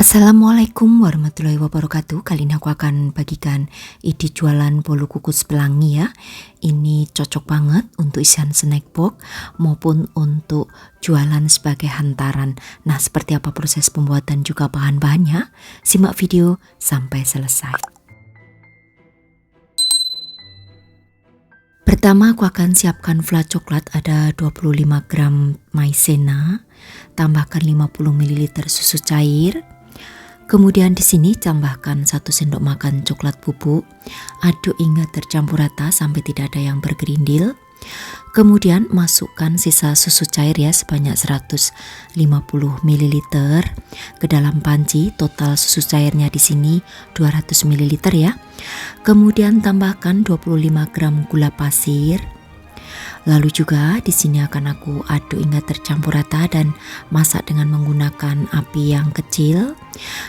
Assalamualaikum warahmatullahi wabarakatuh. Kali ini aku akan bagikan ide jualan bolu kukus pelangi ya. Ini cocok banget untuk isian snack box maupun untuk jualan sebagai hantaran. Nah, seperti apa proses pembuatan juga bahan-bahannya? Simak video sampai selesai. Pertama aku akan siapkan flat coklat, ada 25 gram maizena, tambahkan 50 ml susu cair. Kemudian di sini tambahkan 1 sendok makan coklat bubuk, aduk hingga tercampur rata sampai tidak ada yang bergerindil. Kemudian masukkan sisa susu cair ya sebanyak 150 ml ke dalam panci. Total susu cairnya di sini 200 ml ya. Kemudian tambahkan 25 gram gula pasir. Lalu juga di sini akan aku aduk hingga tercampur rata dan masak dengan menggunakan api yang kecil.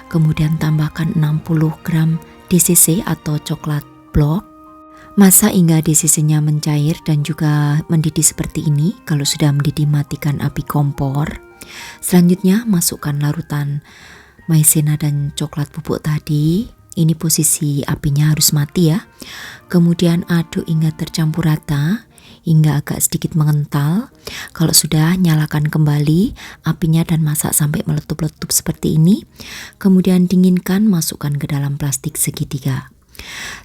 Kemudian tambahkan 60 gram DCC atau coklat blok. Masak hingga DCC-nya mencair dan juga mendidih seperti ini. Kalau sudah mendidih, matikan api kompor. Selanjutnya masukkan larutan maizena dan coklat bubuk tadi. Ini posisi apinya harus mati ya. Kemudian aduk hingga tercampur rata hingga agak sedikit mengental. Kalau sudah, nyalakan kembali apinya dan masak sampai meletup-letup seperti ini. Kemudian dinginkan, masukkan ke dalam plastik segitiga.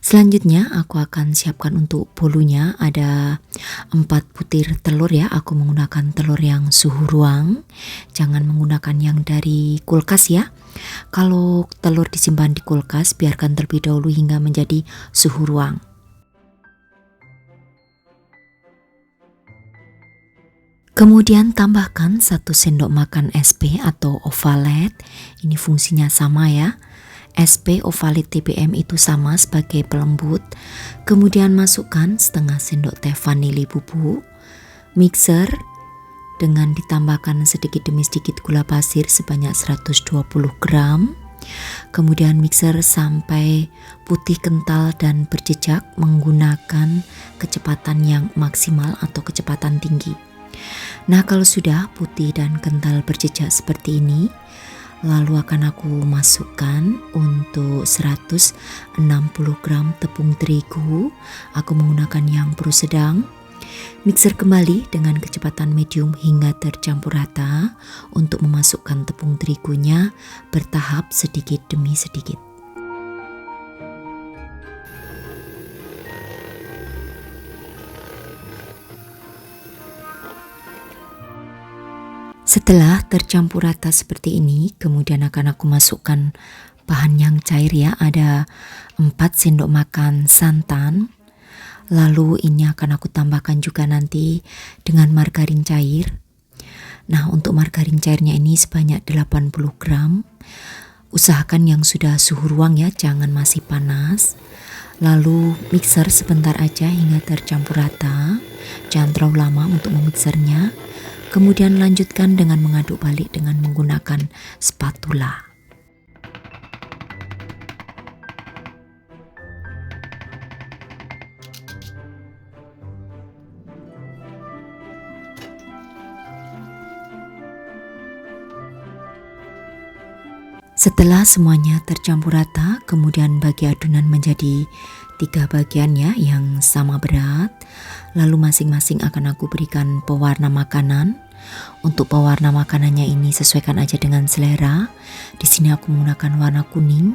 Selanjutnya aku akan siapkan untuk bolunya, ada 4 butir telur ya. Aku menggunakan telur yang suhu ruang, jangan menggunakan yang dari kulkas ya. Kalau telur disimpan di kulkas, biarkan terlebih dahulu hingga menjadi suhu ruang. Kemudian tambahkan 1 sendok makan SP atau ovalet. Ini fungsinya sama ya. SP ovalet TBM itu sama sebagai pelembut. Kemudian masukkan setengah sendok teh vanili bubuk. Mixer dengan ditambahkan sedikit demi sedikit gula pasir sebanyak 120 gram. Kemudian mixer sampai putih kental dan berjejak menggunakan kecepatan yang maksimal atau kecepatan tinggi. Nah, kalau sudah putih dan kental berjejak seperti ini, lalu akan aku masukkan untuk 160 gram tepung terigu. Aku menggunakan yang pro sedang. Mixer kembali dengan kecepatan medium hingga tercampur rata untuk memasukkan tepung terigunya bertahap sedikit demi sedikit. Setelah tercampur rata seperti ini, kemudian akan aku masukkan bahan yang cair ya, ada 4 sendok makan santan. Lalu ini akan aku tambahkan juga nanti dengan margarin cair. Nah, untuk margarin cairnya ini sebanyak 80 gram. Usahakan yang sudah suhu ruang ya, jangan masih panas. Lalu mixer sebentar aja hingga tercampur rata. Jangan terlalu lama untuk memixernya. Kemudian lanjutkan dengan mengaduk balik dengan menggunakan spatula. Setelah semuanya tercampur rata, kemudian bagi adonan menjadi 3 bagian ya yang sama berat. Lalu masing-masing akan aku berikan pewarna makanan. Untuk pewarna makanannya ini sesuaikan aja dengan selera. Di sini aku menggunakan warna kuning,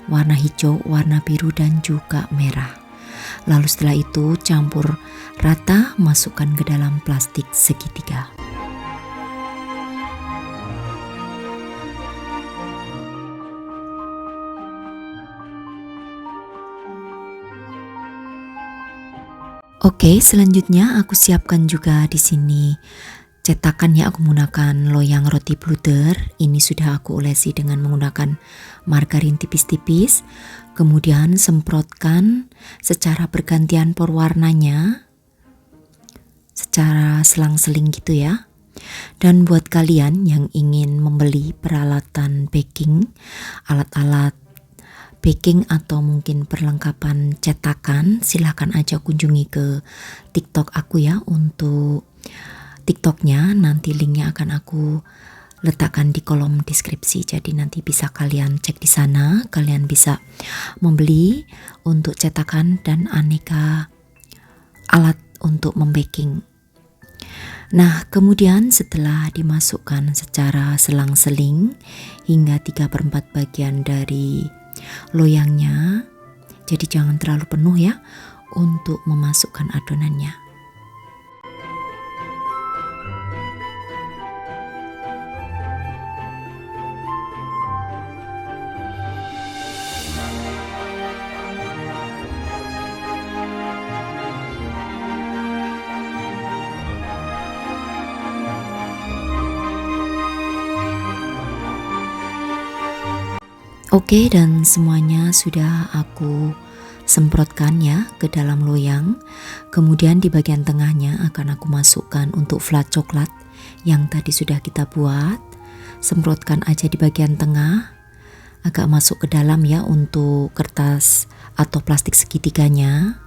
warna hijau, warna biru dan juga merah. Lalu setelah itu campur rata, masukkan ke dalam plastik segitiga. Oke, selanjutnya aku siapkan juga di sini cetakannya. Aku menggunakan loyang roti bluder. Ini sudah aku olesi dengan menggunakan margarin tipis-tipis. Kemudian semprotkan secara bergantian pewarnanya, secara selang-seling gitu ya. Dan buat kalian yang ingin membeli peralatan baking, alat-alat baking atau mungkin perlengkapan cetakan, silahkan aja kunjungi ke TikTok aku ya. Untuk TikToknya nanti linknya akan aku letakkan di kolom deskripsi. Jadi nanti bisa kalian cek di sana. Kalian bisa membeli untuk cetakan dan aneka alat untuk membaking. Nah, kemudian setelah dimasukkan secara selang-seling hingga 3/4 bagian dari loyangnya, jadi jangan terlalu penuh ya untuk memasukkan adonannya. Oke, dan semuanya sudah aku semprotkan ya ke dalam loyang. Kemudian di bagian tengahnya akan aku masukkan untuk flat coklat yang tadi sudah kita buat. Semprotkan aja di bagian tengah, agak masuk ke dalam ya untuk kertas atau plastik segitiganya.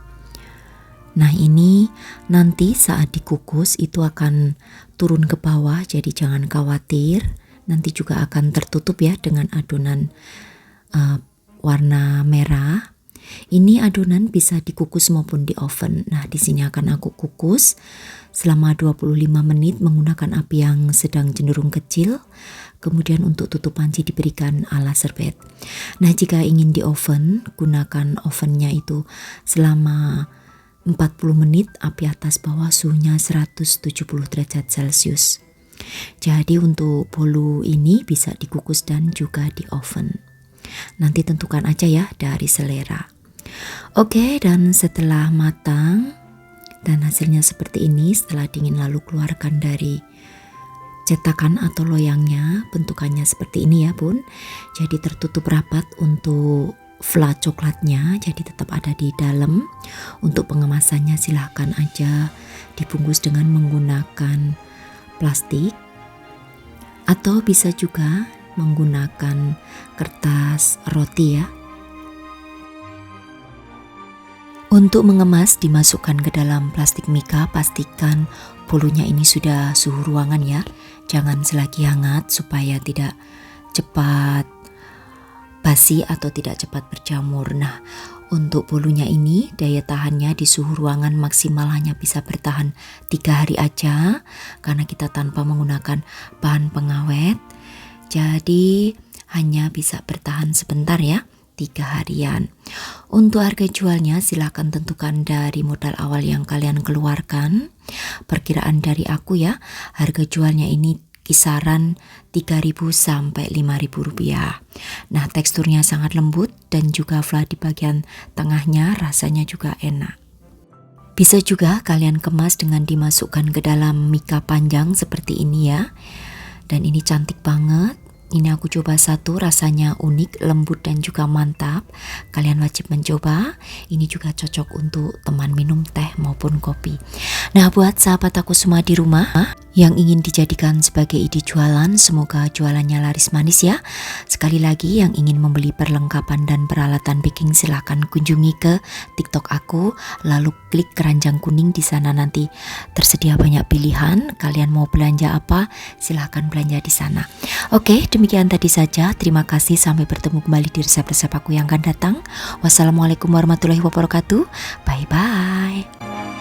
Nah, ini nanti saat dikukus itu akan turun ke bawah, jadi jangan khawatir. Nanti juga akan tertutup ya dengan adonan warna merah. Ini adonan bisa dikukus maupun di oven. Nah, di sini akan aku kukus selama 25 menit menggunakan api yang sedang cenderung kecil. Kemudian untuk tutup panci diberikan ala serbet. Nah, jika ingin di oven, gunakan ovennya itu selama 40 menit, api atas bawah suhunya 170 derajat Celcius. Jadi untuk bolu ini bisa dikukus dan juga di oven. Nanti tentukan aja ya dari selera. Oke, dan setelah matang dan hasilnya seperti ini, setelah dingin lalu keluarkan dari cetakan atau loyangnya. Bentukannya seperti ini ya bun. Jadi tertutup rapat untuk flat coklatnya, jadi tetap ada di dalam. Untuk pengemasannya silahkan aja dibungkus dengan menggunakan plastik, atau bisa juga menggunakan kertas roti ya. Untuk mengemas dimasukkan ke dalam plastik mika, pastikan bolunya ini sudah suhu ruangan ya. Jangan selagi hangat supaya tidak cepat basi atau tidak cepat berjamur. Nah, untuk bolunya ini daya tahannya di suhu ruangan maksimal hanya bisa bertahan 3 hari aja karena kita tanpa menggunakan bahan pengawet. Jadi hanya bisa bertahan sebentar ya, 3 harian. Untuk harga jualnya silahkan tentukan dari modal awal yang kalian keluarkan. Perkiraan dari aku ya, harga jualnya ini kisaran 3.000 sampai 5.000 rupiah. Nah, teksturnya sangat lembut dan juga flat di bagian tengahnya, rasanya juga enak. Bisa juga kalian kemas dengan dimasukkan ke dalam mika panjang seperti ini ya. Dan ini cantik banget. Ini aku coba satu, rasanya unik, lembut dan juga mantap. Kalian wajib mencoba. Ini juga cocok untuk teman minum teh maupun kopi. Nah, buat sahabat aku semua di rumah yang ingin dijadikan sebagai ide jualan, semoga jualannya laris manis ya. Sekali lagi yang ingin membeli perlengkapan dan peralatan baking silahkan kunjungi ke TikTok aku, lalu klik keranjang kuning. Di sana nanti tersedia banyak pilihan. Kalian mau belanja apa, silahkan belanja di sana. Oke, demikian tadi saja. Terima kasih, sampai bertemu kembali di resep-resep aku yang akan datang. Wassalamualaikum warahmatullahi wabarakatuh. Bye bye.